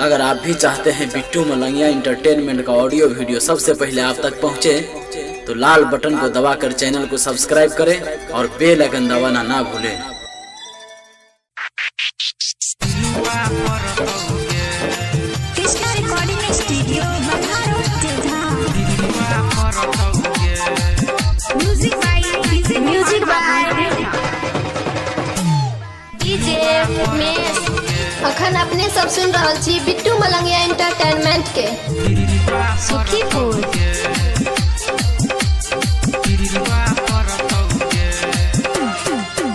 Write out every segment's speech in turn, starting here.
अगर आप भी चाहते हैं बिट्टू मलंगिया इंटरटेनमेंट का ऑडियो वीडियो सबसे पहले आप तक पहुंचे, तो लाल बटन को दबाकर चैनल को सब्सक्राइब करें और बेल आइकन दबाना ना भूलें। कृष्णा रिकॉर्डिंग स्टूडियो बंगारो म्यूजिक बाय डीजे उमेश। अखन अपने सब सुन रहा छी बिट्टू मलंगिया एंटरटेनमेंट के सुखीपुर।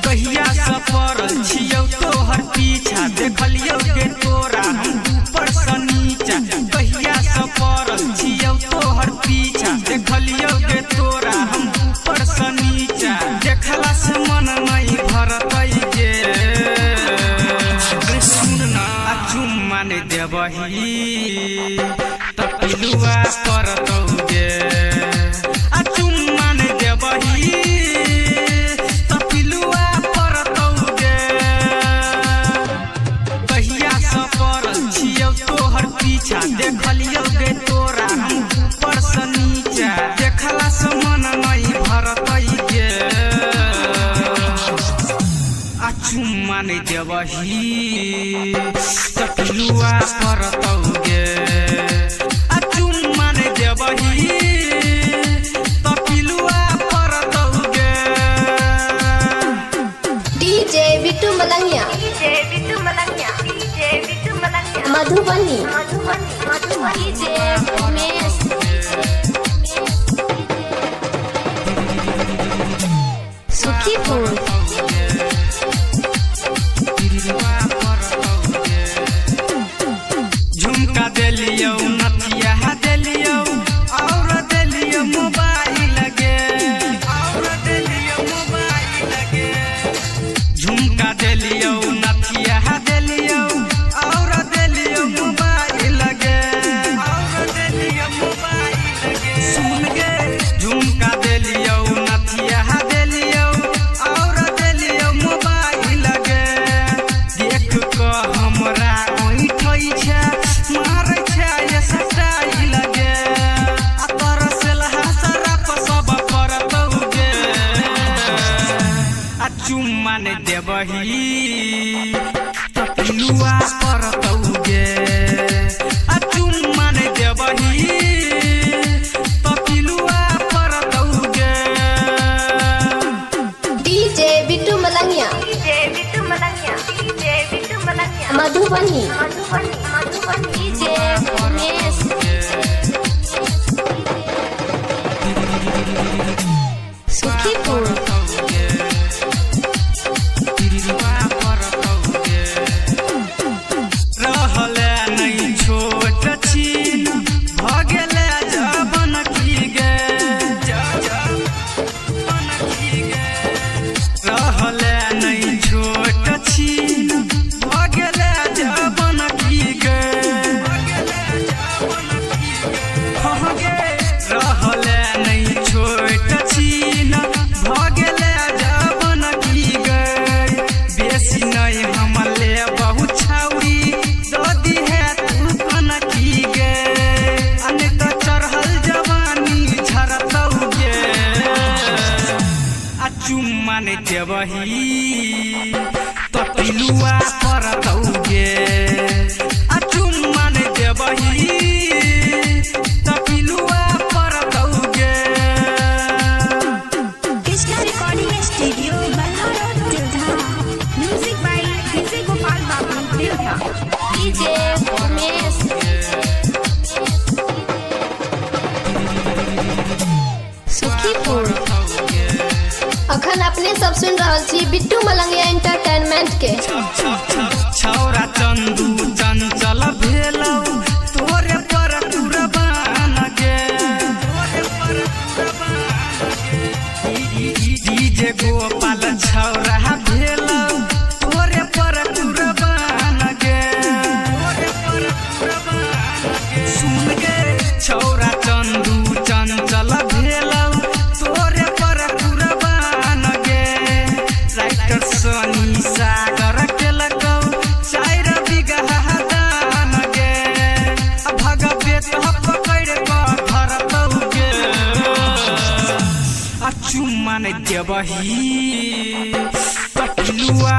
कहिया सफर छियौ तोहर पीछा देखलियौ के तोरा हम ऊपर से नीचा। कहिया सफर छियौ तोहर पीछा देखलियौ के तोरा हम ऊपर से नीचा। देखला से मन नहीं भरतै गे सुन ना चुम्मा ने देबही त पिलुआ करतौ गे चुम्मा ने देबही त पिलुआ करतौ गे। कहिया सफर छियौ तोहर पीछा देखलियौ गे तोरा हम ऊपर से नीचा। देखला से मन नहीं भरतै गे चुम्मा ने देबही त पिलुआ करतौ गे चुम्मा ने देबही त पिलुआ करतौ गे। डीजे बिट्टू मलंगिया मधुबनी। डीजे उमेश। सुखीपुर। झुमका देलियौ नथिया देलियौ और देलियौ मोबाइल गे और देलियौ मोबाइल गे। झुमका देलियौ नथिया देलियौ और देलियौ मोबाइल गे और देलियौ मोबाइल गे। सुन गे झुमका देलियौ नथिया देलियौ और देलियौ मोबाइल गे। देख क हमरा ओइठै छै मारै छै ये स्टाइल गे तोर सेलहा सरप सब करतौ गे चुम्मा ने देबही त पिलुआ करतौ गे चुम्मा ने देबही त पिलुआ करतौ गे। डीजे बिट्टू मलंगिया मधुबनी। डीजे उमेश। सुखीपुर। रहले नहीं छोट छीन भ गेले जबन की गे जबन की गे। रहले नहीं छोट छीन भ गेले जबन की गे हाँ गे। रहले नहीं छोट छीन भ गेले जबन की गे। बेसी नहीं हम ले बहुत छौरी ददी है तू कन की गे अनेक चढ़ल जवानी झरतौ गे चुम्मा ने देबही त पिलुआ करतौ गे चुम्मा ने देबही त पिलुआ करतौ गे। कृष्णा रिकॉर्डिंग स्टूडियो बंगारो music by DJ Gopal Babu दिल्हा। डीजे उमेश। सुखीपुर। अखन अपने सब सुन रहा छी बिट्टू मलंगिया एंटरटेनमेंट के छौरा चंदू चंचल भेलौ तोरे पर कुर्बान गे डीजे गोपाल छौरा भेलौ तोरे पर कुर्बान गे सुन गे छौरा चंदू चंचल भेलौ तोरे पर कुर्बान गे। राइटर सोनी सागर केलक मान देबही कटिलुआ